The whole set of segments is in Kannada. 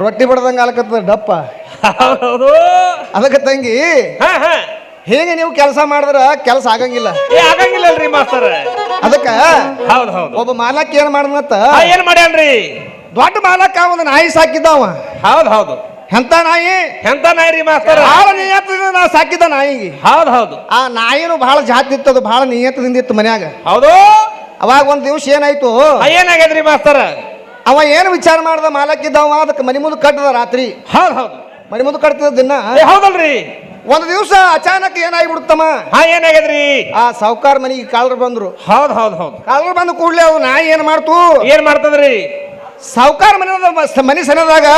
ರೊಟ್ಟಿ ಬಡದಂಗ ಆಲಕತ್ತದ ಡಪ್ಪ. ಹೌದು ಅದಕ್ಕೆ ತಂಗಿ ಹೇಗೆ ನೀವು ಕೆಲಸ ಮಾಡಿದ್ರ ಕೆಲಸ ಆಗಂಗಿಲ್ಲ. ಆಗಂಗಿಲ್ಲಲ್ರಿ ಮಾಸ್ತರ. ಅದಕ್ಕ ಹೌದು ಹೌದು ಒಬ್ಬ ಮಾಲಕ್ ಏನ್ ಮಾಡಮತ್ತ ಏನ್ ಮಾಡ್ಯಾನ್ರಿ? ದೊಡ್ಡ ಮಾಲಕ ಒಂದು ನಾಯಿ ಸಾಕಿದ್ದಾವ. ಹೌದು ಹೌದು ಎಂತ ನಾಯಿ? ಎಂತ ನಾಯಿ ರೀ ಮಾಸ್ತರ? ಬಹಳ ನಿಯತ್ತದಿಂದ ನಾ ಸಾಕಿದ್ದ ನಾಯಿಗೆ. ಹೌದು ಹೌದು ಆ ನಾಯಿನೂ ಬಹಳ ಜಾತಿ ಇತ್ತದು, ಬಹಳ ನಿಯತ್ತದಿಂದ ಇತ್ತು ಮನ್ಯಾಗ. ಹೌದು. ಅವಾಗ ಒಂದ್ ದಿವ್ಸ ಏನಾಯ್ತು, ಏನಾಗ್ಯದ್ರಿ ಮಾಸ್ತರ? ಅವ ಏನು ವಿಚಾರ ಮಾಡ್ದ ಮಾಲಕ್ಕಿದ್ದವ, ಅದಕ್ಕೆ ಮನಿ ಮುಂದೆ ಕಟ್ಟದ ರಾತ್ರಿ. ಹೌದು ಹೌದು ಮನಿ ಮುಂದೆ ಕಟ್ತಿದ್ದ ದಿನ. ಹೌದಲ್ರಿ. ಒಂದ್ ದಿವ್ಸ ಅಚಾನಕ್ ಏನಾಗ್ಬಿಡುತ್ತಮ್ಮ, ಏನಾಗ್ಯದ್ರಿ? ಆ ಸಾವುಕಾರ ಮನಿಗೆ ಕಾಳರು ಬಂದ್ರು. ಹೌದು ಹೌದು ಹೌದು ಕಾಳರು ಬಂದ ಕೂಡ್ಲೆ ಅವ್ ನಾಯಿ ಏನ್ ಮಾಡ್ತು, ಏನ್ ಮಾಡ್ತದ್ರಿ? ಸಾವುಕಾರ ಮನಿ ಸನದಾಗ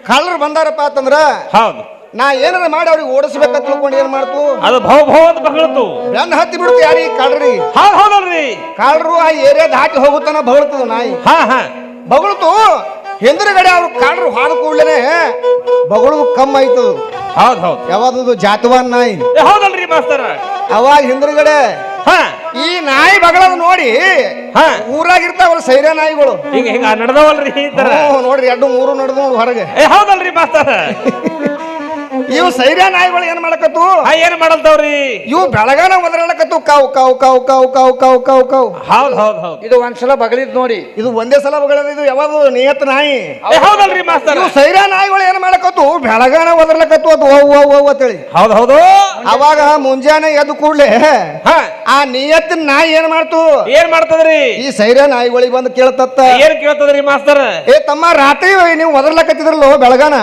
ಕಾಳರು ಬಂದಾರಪ್ಪ ಅಂತಂದ್ರ ಹೌದು ನಾ ಏನಾರ ಮಾಡಿ ಅವ್ರಿಗೆ ಓಡಿಸ್ಬೇಕಂತ ತಿಳ್ಕೊಂಡು ಏನ್ ಮಾಡ್ತು, ಅದು ಭೌ ಭೌ ಅಂತ ಬಗಳತು. ಬೆನ್ನ ಹತ್ತಿ ಬಿಡ್ತು ಯಾರಿಗೆ, ಕಾಳ್ರಿಗೆ. ಹೌದು ಹೌದಲ್ರಿ. ಕಾಳರು ಆ ಏರಿಯಾ ದಾಟಿ ಹೋಗುತ್ತಾನ ಬಗಳ್ತದ ನಾಯಿ. ಬಗಳ್ತು ಹಿಂದ್ರಗಡೆ ಅವ್ರು ಕಾಳರು ಹಾದ ಕೂಡ್ಲೇನೆ ಬಗಳದು ಕಮ್ಮ ಆಯ್ತದು. ಹೌದು ಹೌದು ಯಾವ್ದು ಜಾತವಾನ್ ನಾಯಿ. ಹೌದಲ್ರಿ ಮಾಸ್ತರ. ಅವಾಗ ಹಿಂದ್ರಗಡೆ ಈ ನಾಯಿ ಬಗಳದ್ ನೋಡಿ ಊರಾಗಿರ್ತಾವಲ್ಲ ಸೈರ್ಯ ನಾಯಿಗಳು ಹಿಂಗ ಹಿಂಗ ನಡೆದವಲ್ರಿ ಈ ತರ. ನೋಡ್ರಿ 2-3 ನಡೆದು ನೋಡಿ ಹೊರಗೆ. ಹೌದಲ್ರಿ ಮಾಸ್ತರ. ಇವು ಸೈರ್ಯ ನಾಯಿಗಳು ಏನ್ ಮಾಡಕತ್ತು, ಏನ್ ಮಾಡಲ್ತಾವ್ರಿ? ಇವು ಬೆಳಗಾನ ಒದರಾಡಕತ್ತು, ಕಾವು ಕಾವು ಕಾವು ಕಾವು ಕಾವು ಕಾವು ಕಾವು ಕಾವು. ಹೌದು ಹೌದು ಹೌದು ಇದು ಒಂದ್ಸಲ ಬಗಳಿದ್ ನೋಡಿ, ಇದು ಒಂದೇ ಸಲ ಬಗಳದ. ಇದು ಯಾವುದು ನಿಯತ್ ನಾಯಿ. ಹೌದಲ್ರಿ ಮಾಸ್ತರ. ಇವು ಸೈರ್ಯ ನಾಯಿಗಳು ಏನ್ ಮಾಡಕತ್ತು, ಬೆಳಗಾನ ಒದರ್ಲಕತ್ತು ಅದು ಅಂತೇಳಿ. ಹೌದು ಹೌದು. ಅವಾಗ ಮುಂಜಾನೆ ಎದ್ದು ಕೂಡ್ಲೆ ಆ ನಿಯತ್ತಿನ ನಾಯಿ ಏನ್ ಮಾಡ್ತು, ಏನ್ ಮಾಡ್ತದ್ರಿ? ಈ ಸೈರ್ಯ ನಾಯಿಗಳಿಗೆ ಬಂದು ಕೇಳ್ತತ್ತ. ಏನ್ ಕೇಳ್ತದ್ರಿ ಮಾಸ್ತರ? ಏ ತಮ್ಮ, ರಾತ್ರಿ ನೀವು ಒದರ್ಲಕತ್ತಿದ್ರಲ್ಲೋ ಬೆಳಗಾನ,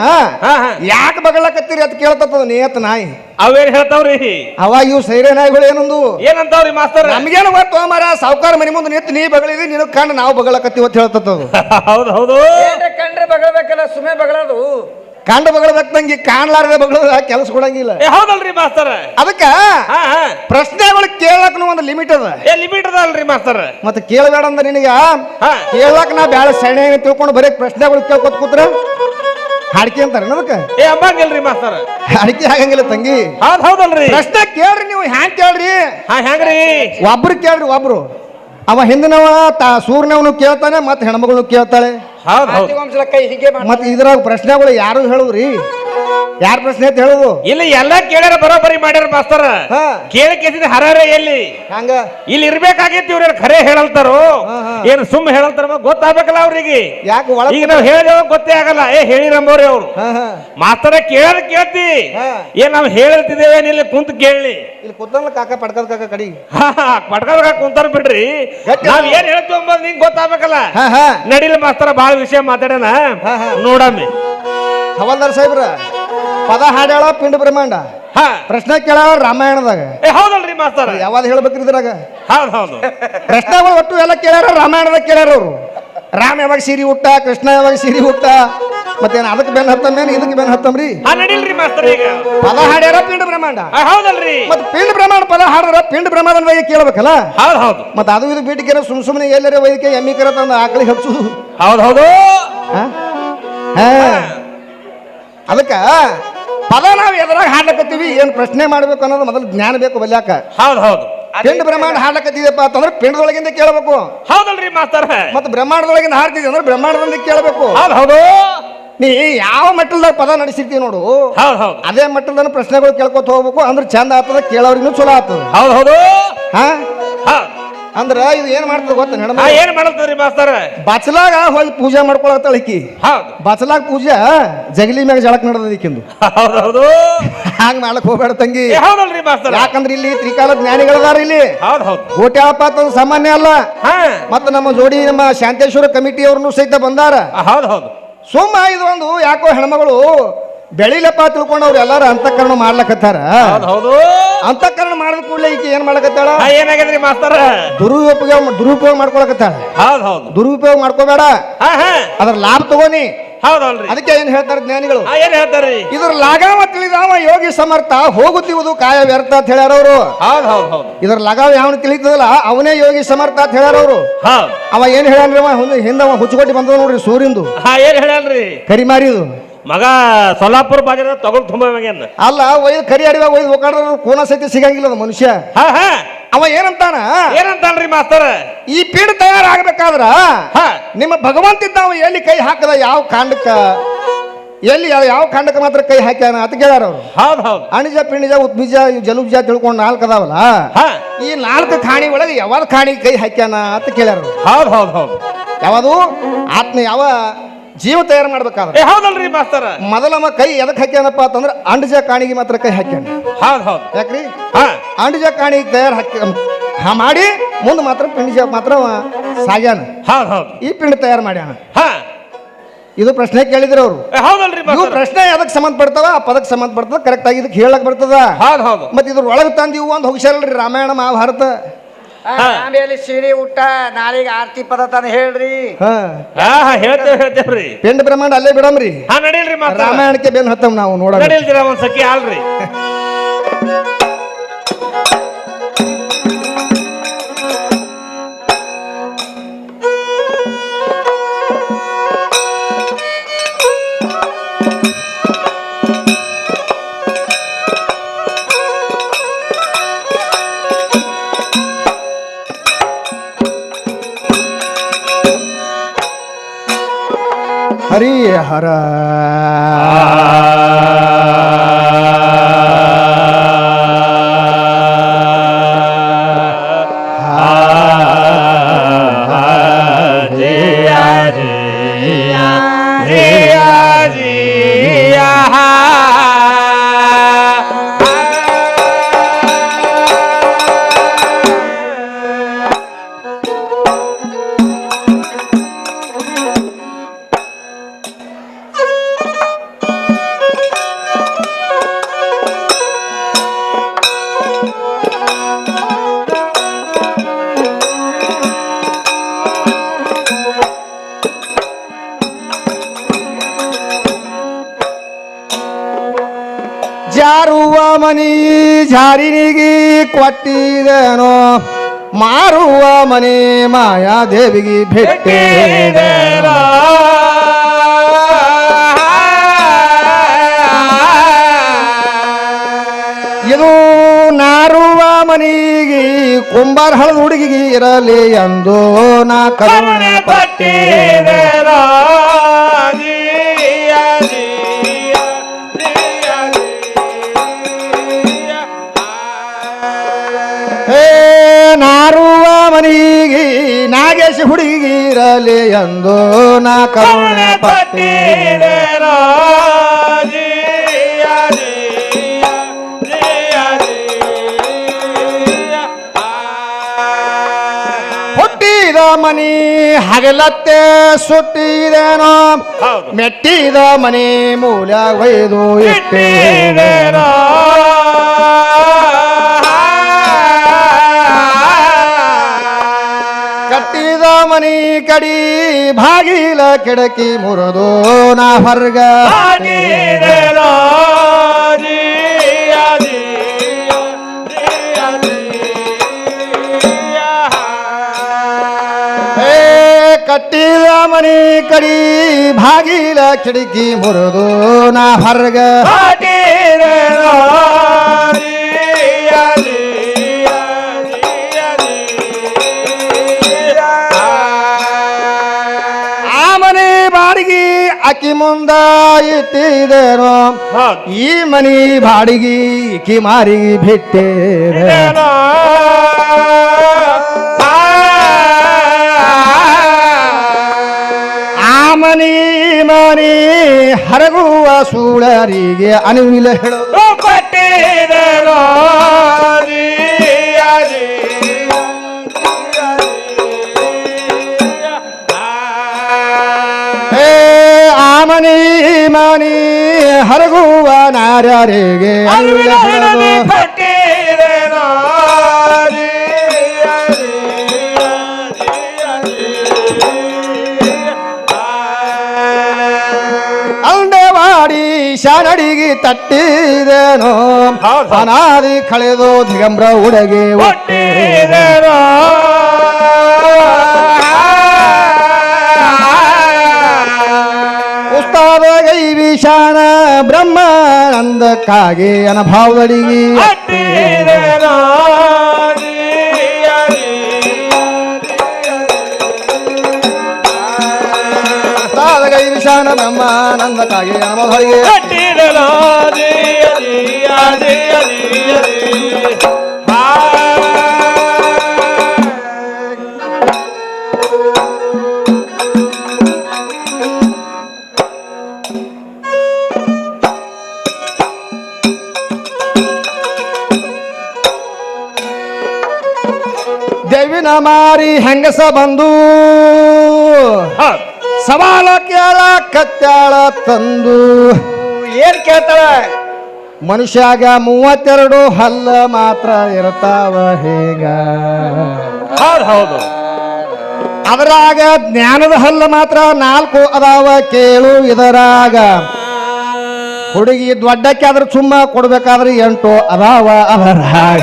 ಯಾಕೆ ಬಗಳಕತ್ತೀರಿ ಅಂತ ಕೇಳ್ತದ ನಿಯತ್ ನಾಯಿ. ಅವೇನ್ ಹೇಳ್ತಾವ್ರಿ? ಅವಾಗ ಇವು ಸೈರ್ಯ ನಾಯಿಗಳು ಏನೊಂದು ಏನಂತಾವ್ರಿ ಮಾಸ್ತರ? ನಮ್ಗೇನು ಗೊತ್ತು ಮರ, ಸಾವುಕಾರ ಮನಿ ಮುಂದೆ ನಿಂತು ನೀ ಬಗಳಿದಿ, ನೀನು ಕಂಡು ನಾವು ಬಗಳಕತ್ತೀವಿ ಅಂತ ಹೇಳ್ತದ. ಹೌದು ಹೌದು. ಕಂಡ್ರೆ ಬಗಳಬೇಕಲ್ಲ, ಸುಮ್ಮನೆ ಬಗಳದು. ಕಾಂಡ ಬಗಳಬೇಕು ತಂಗಿ, ಕಾಣ್ಲಾರ್ದೆ ಬಗಳದ ಕೆಲಸ ಕೊಡಂಗಿಲ್ಲ. ಹೌದಲ್ರಿ ಮಾಸ್ತರ. ಅದಕ್ಕ ಪ್ರಶ್ನೆಗಳು ಕೇಳಕ್ ಒಂದು ಲಿಮಿಟ್ ಅದ. ಲಿಮಿಟ್ ಅದಲ್ರಿ ಮಾಸ್ತರ. ಮತ್ತೆ ಕೇಳಬೇಡ ಅಂದ ನಿನಗ ಕೇಳಕ್ ನಾ ಬ್ಯಾಳ ಸೆಣೆ ತಿಳ್ಕೊಂಡು ಬರೀ ಪ್ರಶ್ನೆಗಳು ಕೇಳ್ಕೊತ ಕೂತ್ರ ಹಾಡಿಕೆ ಅಂತಾರ ಅದಕ್ಕೆ. ಅಂಬಂಗಿಲ್ರಿ ಮಾಸ್ತರ. ಹಾಡಿಕೆ ಆಗಂಗಿಲ್ಲ ತಂಗಿ. ಹೌದ್ ಹೌದಲ್ರಿ. ಪ್ರಶ್ನೆ ಕೇಳ್ರಿ ನೀವು, ಹ್ಯಾಂಗ್ ಕೇಳ್ರಿ? ಹೆಂಗ್ರಿ? ಒಬ್ರು ಕೇಳ್ರಿ, ಒಬ್ರು. ಅವ ಹಿಂದಿನವ ಸೂರ್ಯನವನು ಕೇಳ್ತಾನೆ, ಮತ್ತೆ ಹೆಣ್ಮಗಳು ಕೇಳ್ತಾಳೆ. ಕೈ ಹೀಗೆ ಮತ್ತೆ ಇದ್ರಾಗ ಪ್ರಶ್ನೆಗಳು ಯಾರು ಹೇಳುದ್ರಿ? ಯಾರ ಪ್ರಶ್ನೆ ಅಂತ ಹೇಳುದು? ಇಲ್ಲಿ ಎಲ್ಲಾ ಕೇಳ್ಯಾರ, ಬರೋಬರಿ ಮಾಡ್ಯಾರ ಮಾಸ್ತರ. ಕೇಳಕ್ಕೆ ಹರರೆ ಎಲ್ಲಿ ಹಂಗ ಇಲ್ಲಿ ಇರ್ಬೇಕಾಗಿತ್ತು. ಇವ್ರ ಖರೆ ಹೇಳಲ್ತಾರೋ ಏನು ಸುಮ್ಮ ಹೇಳಲ್ತಾರ ಗೊತ್ತಾಗ್ಬೇಕಲ್ಲ ಅವ್ರಿಗೆ. ಯಾಕೆ ಈಗ ನಾವು ಹೇಳಿದೇವ ಗೊತ್ತೇ ಆಗಲ್ಲ. ಹೇಳಿರಂಬೋರಿ ಅವ್ರು ಮಾಸ್ತರ ಕೇಳೋದ್ ಕೇಳ್ತಿ. ಏನ್ ನಾವ್ ಹೇಳ್ತಿದ್ದೇವೆ, ಇಲ್ಲಿ ಕುಂತ ಕೇಳಿ. ಇಲ್ಲಿ ಕುತ್ತಲ್ಲ ಕಾಕ ಪಡ್ಕದ ಕಾಕ ಕಡಿ ಪಡ್ಕದ ಕುಂತಾರ ಬಿಡ್ರಿ. ನಾವ್ ಏನ್ ಹೇಳ್ತೀವಿ ಅಂಬೋದು ನಿಂಗೆ ಗೊತ್ತಾಗ್ಬೇಕಲ್ಲ. ನಡಿಲ ಮಾಸ್ತರ, ಬಾಳ ವಿಷಯ ಮಾತಾಡೋಣ, ನೋಡಮ್ಮಿ. ಹವಾಲ್ದಾರ್ ಸಾಹೇಬ್ರ ಪದ ಹಾಡ್ಯಾಳ ಪಿಂಡ ಬ್ರಹ್ಮಾಂಡ, ಪ್ರಶ್ನೆ ಕೇಳಾಳ ರಾಮಾಯಣದಾಗ. ಹೌದಲ್ರಿ ಮಾಸ್ತರ. ಯಾವಾಗ ಹೇಳ್ಬೇಕ್ರಿ ಇದ್ರಾಗ? ಹೌದು ಹೌದು. ಪ್ರಶ್ನೆಗಳು ಒಟ್ಟು ಎಲ್ಲ ಕೇಳ್ಯಾರ, ರಾಮಾಯಣದಾಗ ಕೇಳ್ಯಾರ ಅವ್ರು. ರಾಮ ಯಾವಾಗ ಸೀರಿ ಹುಟ್ಟ, ಕೃಷ್ಣ ಯಾವಾಗ ಸೀರಿ ಹುಟ್ಟ, ಮತ್ತೇನ ಅದಕ್ಕೆ ಬೆನ್ ಹತ್ತಮೇನು ಇದಕ್ಕೆ ಬೆನ್ ಹತ್ತಮ್ರಿ? ನಡಿಲ್ರಿ ಮಾಸ್ತರ. ಈಗ ಪದ ಹಾಡ್ಯಾರ ಪಿಂಡ ಬ್ರಹ್ಮಾಂಡ. ಹೌದಲ್ರಿ. ಮತ್ತೆ ಪಿಂಡ ಬ್ರಹ್ಮಾಂಡ ಪದ ಹಾಡ್ರ ಪಿಂಡ ಬ್ರಹ್ಮಾಂಡ ಬಗ್ಗೆ ಕೇಳ್ಬೇಕಲ್ಲ. ಹೌದು ಹೌದು. ಮತ್ತೆ ಅದು ಇದು ಬಿಟ್ಟಿಗೆ ಸುಮ್ಮನೆ ಎಲ್ಲರೇ ವೈದ್ಯಕೀಯ ಎಮ್ಮಿ ಕರ ತಂದ ಆಕಳಿಗೆ ಹಚ್ಚುದು. ಹೌದು ಹೌದು. ಅದಕ್ಕ ಪದ ನಾವ್ ಎದ್ರಾಗ ಹಾಡ್ಲಕತ್ತೀವಿ, ಏನ್ ಪ್ರಶ್ನೆ ಮಾಡ್ಬೇಕು ಅನ್ನೋದು ಮೊದಲು ಜ್ಞಾನ ಬೇಕು ಬಲ್ಯಾಕ. ಹೌದು ಹೌದು. ಪಿಂಡ ಬ್ರಹ್ಮಾಂಡ ಹಾಡ್ಲಕತ್ತಿದೆಪ್ಪ ಅಂತಂದ್ರೆ ಪಿಂಡದೊಳಗಿಂದ ಕೇಳಬೇಕು. ಹೌದಲ್ರಿ ಮಾಸ್ತರ. ಮತ್ತೆ ಬ್ರಹ್ಮಾಂಡದೊಳಗಿಂದ ಹಾಡ್ತಿದ್ವಿ ಅಂದ್ರೆ ಬ್ರಹ್ಮಾಂಡದಿಂದ ಕೇಳಬೇಕು. ಹೌದು ಹೌದು. ನೀ ಯಾವ ಮಟ್ಟದಾಗ ಪದ ನಡೆಸಿರ್ತೀವಿ ನೋಡು, ಹೌದು ಹೌದು, ಅದೇ ಮಟ್ಟದ ಪ್ರಶ್ನೆಗಳು ಕೇಳ್ಕೊತ ಹೋಗ್ಬೇಕು. ಅಂದ್ರೆ ಚಂದ ಆಗ್ತದ, ಕೇಳೋರಿಗೂ ಚಲೋ ಆಗ್ತದ. ಹೌದು ಹೌದು. ಅಂದ್ರ ಇದು ಏನ್ ಮಾಡ್ತದ ಗೊತ್ತ? ಏನ್ ಮಾಡಲ್ತದ್ರಿ ಮಾಸ್ತರ? ಬಚ್ಚಲಾಗ ಹೋಗಿ ಪೂಜೆ ಮಾಡ್ಕೊಳತ್ತಾಳ ಈಕಿ. ಹೌದು. ಬಚ್ಚಲಾಗ ಪೂಜೆ ಜಗಲಿ ಮ್ಯಾಗ ಜಳಕ್ ನಡೆದ ಈಕಿಂದು. ಹೌದು ಹೌದು. ಹಂಗ ಮಾಡ್ಲಕ್ ಹೋಗ್ಬೇಡ ತಂಗಿ. ಹೌದಲ್ರಿ ಮಾಸ್ತರ. ಯಾಕಂದ್ರೆ ಇಲ್ಲಿ ತ್ರಿಕಾಲ ಜ್ಞಾನಿಗಳದಾರ ಇಲ್ಲಿ. ಹೌದು ಹೌದು. ಕೋಟ್ಯಾಳಪ್ಪ ಅಂತಂದು ಸಾಮಾನ್ಯ ಅಲ್ಲ. ಮತ್ತೆ ನಮ್ಮ ಜೋಡಿ ನಮ್ಮ ಶಾಂತೇಶ್ವರ ಕಮಿಟಿ ಅವ್ರನ್ನು ಸಹಿತ ಬಂದಾರ. ಹೌದು ಹೌದು. ಸುಮ್ಮ ಇದು ಒಂದು ಯಾಕೋ ಹೆಣ್ಮಗಳು ಬೆಳಿಲಪ್ಪ ತಿಳ್ಕೊಂಡು ಅವ್ರು ಎಲ್ಲಾರು ಅಂತಃಕರಣ ಮಾಡ್ಲಕತ್ತಾರ. ಹೌದು. ಅಂತಃಕರಣ ಮಾಡಿದ ಕೂಡಲೇ ಈಕೆ ಏನ್ ಮಾಡ್ಲಕತ್ತಾಳ? ಏನಾಗದ್ರಿ ಮಾಸ್ತರ? ದುರುಪಯೋಗ ಮಾಡ್ಕೊಳಕತ್ತಾಳ. ಹೌದು ಹೌದು. ದುರುಪಯೋಗ ಮಾಡ್ಕೋಬೇಡ, ಅದ್ರ ಲಾಭ ತಗೋನಿ. ಹೌದಲ್ರಿ. ಅದಕ್ಕೆ ಏನ್ ಹೇಳ್ತಾರೆ ಜ್ಞಾನಿಗಳು? ಏನ್ ಹೇಳ್ತಾರ್ರಿ? ಇದ್ರ ಲಾಗಾವ ತಿಳಿದಾವ ಯೋಗಿ ಸಮರ್ಥ, ಹೋಗುತ್ತಿವುದು ಕಾಯ ವ್ಯರ್ಥ ಅಂತ ಹೇಳ್ಯಾರ ಅವರು. ಹೌದು ಹೌದು ಹೌದು. ಇದ್ರ ಲಗಾವ ಯಾವನು ತಿಳಿತದಲ್ಲ ಅವನೇ ಯೋಗಿ ಸಮರ್ಥ ಅಂತ ಹೇಳ್ಯಾರ ಅವರು. ಅವ ಏನ್ ಹೇಳ್ಯಾನ್ರಿ? ಹಿಂದ ಹುಚ್ಚುಕೊಟ್ಟಿ ಬಂದದ ನೋಡ್ರಿ ಸೂರಿಂದು. ಏನ್ ಹೇಳ್ಯಾನ್ರಿ? ಕರಿಮಾರಿದು ಮಗ ಸೊಲ್ಲಾಪುರ ಬಾಜಾರ ತಗೊಂಡ್ ತುಂಬ ಅಲ್ಲ ಒಯ್ದು ಕರಿ ಅಡಿವಾಗ ಒಯ್ದು ಹೋಗಾಡ್ರ ಕೋನ ಸಹಿತ ಸಿಗಂಗಿಲ್ಲ ಮನುಷ್ಯ. ಅವ ಅವ ಏನಂತಾನ ಏನಂತಾನ್ರಿ ಮಾಸ್ತರ? ಈ ಪೀಠ ತಯಾರಾಗಬೇಕಾದ್ರ ನಿಮ್ಮ ಭಗವಂತ ಇದ್ದಾವ ಎಲ್ಲಿ ಕೈ ಹಾಕದ ಯಾವ ಕಾಂಡಕ್ಕ ಎಲ್ಲಿ ಯಾವ ಕಾಂಡಕ್ಕೆ ಮಾತ್ರ ಕೈ ಹಾಕ್ಯಾನ ಅಂತ ಕೇಳ್ಯಾರ ಅವ್ರು. ಹೌದ್ ಹೌದು. ಅಣಿಜ ಪಿಣಿಜ ಉತ್ಮಿಜ ಜಲುಬ್ಜ ತಿಳ್ಕೊಂಡು 4 ಅದಾವಲ್ಲ, ಈ 4 ಖಾಣಿ ಒಳಗೆ ಯಾವ್ದು ಖಾಣಿಗೆ ಕೈ ಹಾಕ್ಯಾನ ಅಂತ ಕೇಳ್ಯಾರ. ಹೌದ್ ಹೌದ್ ಹೌದು. ಯಾವುದು ಆತ್ಮ ಯಾವ ಜೀವ ತಯಾರು ಮಾಡ್ಬೇಕಾದ್ರೆ ಹೌದಲ್ರಿ ಮಾಸ್ತರ? ಮೊದಲಮ್ಮ ಕೈ ಎದಕ್ ಹಾಕ್ಯಾನಪ್ಪ ಅಂತಂದ್ರೆ ಅಂಡಜ ಕಾಣಿಗೆ ಮಾತ್ರ ಕೈ ಹಾಕ್ಯಾನ. ಹೌದ್ ಹೌದು. ಯಾಕ್ರಿ ಅಂಡಜ ಕಾಣಿಗೆ ತಯಾರು ಮಾಡಿ ಮುಂದೆ ಮಾತ್ರ ಪಿಂಡಿಜ ಮಾತ್ರ ಸಾಗ್ಯಾನ. ಹೌದ್ ಹೌದು. ಈ ಪಿಂಡ ತಯಾರು ಮಾಡ್ಯಾನ. ಇದು ಪ್ರಶ್ನೆ ಕೇಳಿದ್ರು ಅವ್ರು. ಹೌದಲ್ರಿ? ಇವು ಪ್ರಶ್ನೆ ಅದಕ್ಕೆ ಸಂಬಂಧ ಪಡ್ತಾವ, ಆ ಪದಕ್ಕೆ ಸಂಬಂಧ ಪಡ್ತದ, ಕರೆಕ್ಟ್ ಆಗಿ ಇದಕ್ಕೆ ಹೇಳಕ್ ಬರ್ತದ. ಹೌದು ಹೌದು. ಮತ್ತೆ ಇದ್ರ ಒಳಗೆ ತಂದಿವು ಒಂದು ಹೋಗ್ಸಾರಲ್ರಿ ರಾಮಾಯಣ ಮಹಾಭಾರತ. ಆಮೇಲೆ ಸೀರೆ ಊಟ ನಾಳೆಗೆ ಆರತಿ ಪದ ತಾನ ಹೇಳ್ರಿ. ಹೇಳ್ತೇವ್ರಿ. ಪಿಂಡ ಬ್ರಹ್ಮಾಂಡ ಅಲ್ಲೇ ಬಿಡಮ್ರಿ. ನಡೀಲ್ರಿ ಮಾತ್ರ ರಾಮಾಯಣಕ್ಕೆ ಬೆನ್ ಹತ್ತಮ್ ನಾವು ನೋಡ. ನಡೀಲ್ದಿರ ಒಂದ್ ಸಖಿ ಅಲ್ರಿ. ಹರಿ ಹರ ಜಾರುವ ಮನಿ ಜಾರಿನಿಗೆ ಕೊಟ್ಟಿದನೋ, ಮಾರುವ ಮನೆ ಮಾಯಾದೇವಿಗೆ ಭೇಟಿದನೋ. ಇದು ನಾರುವ ಮನಿಗೆ ಕುಂಬಾರ ಹಳದ ಹುಡುಗಿಗೆ ಇರಲಿ ಎಂದು ನಾ ಕರುಣೆ ಪಟ್ಟಿದೆನೋ. ನಾರುವ ಮನಿಗೆ ನಾಗೇಶ ಹುಡುಗಿರಲಿ ಎಂದು ನಾ ಕರುಣೆ ಪಟ್ಟಿದೆನೋ. ಹುಟ್ಟಿದ ಮನಿ ಹಗಲತ್ತೆ ಸುಟ್ಟಿದೇನೋ, ಮೆಟ್ಟಿದ ಮನಿ ಮೂಲ ಒಯ್ದು ಇಟ್ಟಿದೇನೋ. ಕಟ್ಟಿದ ಮನಿ ಕಡಿ ಭಾಗಿಲ ಕಿಡಕಿ ಮುರಿದು ನಾ ಹೊರ್ಗ ಕಟ್ಟಿದ ಮನಿ ಕಡಿ ಭಾಗಿಲ ಕಿಡಕಿ ಮುರಿದು ನಾ ಹೊರ್ಗ ಅಕ್ಕಿ ಮುಂದ ಇಟ್ಟಿದೇನೋ, ಈ ಮನಿ ಬಾಡಿಗೆ ಇಕ್ಕಿ ಮಾರಿ ಬಿಟ್ಟೇನೋ. ಆ ಮನಿ ಹರಗುವ ಸೂಳರಿಗೆ ಅನುವಿಲ ಹೇಳೋ ಕೊಟ್ಟೇನೋ. ಮನಿ ಹರಗುವ ನಾರ್ಯರಿಗೆ ಅನುವಿಲ ಹೇಳೋ ಕೊಟ್ಟೇನೋ. ಅಂಡವಾಡಿ ಶಾನಡಿಗೆ ತಟ್ಟಿದೇನೋ, ಅನಾದಿ ಕಳೆದು ದಿಗಂಬ್ರ ಉಡಗೆ ಒಟ್ಟಿದೇನೋ. ಉಸ್ತಾದ ಗೈವಿಶಾನ ಬ್ರಹ್ಮಾನಂದಕ್ಕಾಗಿ ಅನುಭವದಡಿಗೆ ಜ್ಞಾನ ಬ್ರಹ್ಮಾನಂದಕ್ಕಾಗಿ ನಮೋಹರಿಗೆ ಕಟ್ಟಿಡಲಾದಿ ಅದಿ ಅದಿ ಅದಿ ಅದಿ. ಹಾ. ದೇವಿನ ಮಾರಿ ಹೆಂಗಸ ಬಂದು ಹೌದ್. ಸವಾಲ ಕೇಳ ಕತ್ಯಾಳ ತಂದು ಏನ್ ಕೇಳ್ತಾಳ? ಮನುಷ್ಯಾಗ 32 ಹಲ್ಲ ಮಾತ್ರ ಇರ್ತಾವ ಹೇಗ ಹೌದು ಹೌದು. ಅದರಾಗ ಜ್ಞಾನದ ಹಲ್ಲ ಮಾತ್ರ 4 ಅದಾವ ಕೇಳು ಇದರಾಗ. ಹುಡುಗಿ ದೊಡ್ಡಕ್ಕೆ ಆದ್ರೆ ಸುಮ್ಮ ಕೊಡ್ಬೇಕಾದ್ರೆ 8 ಅದಾವ ಅದರಾಗ.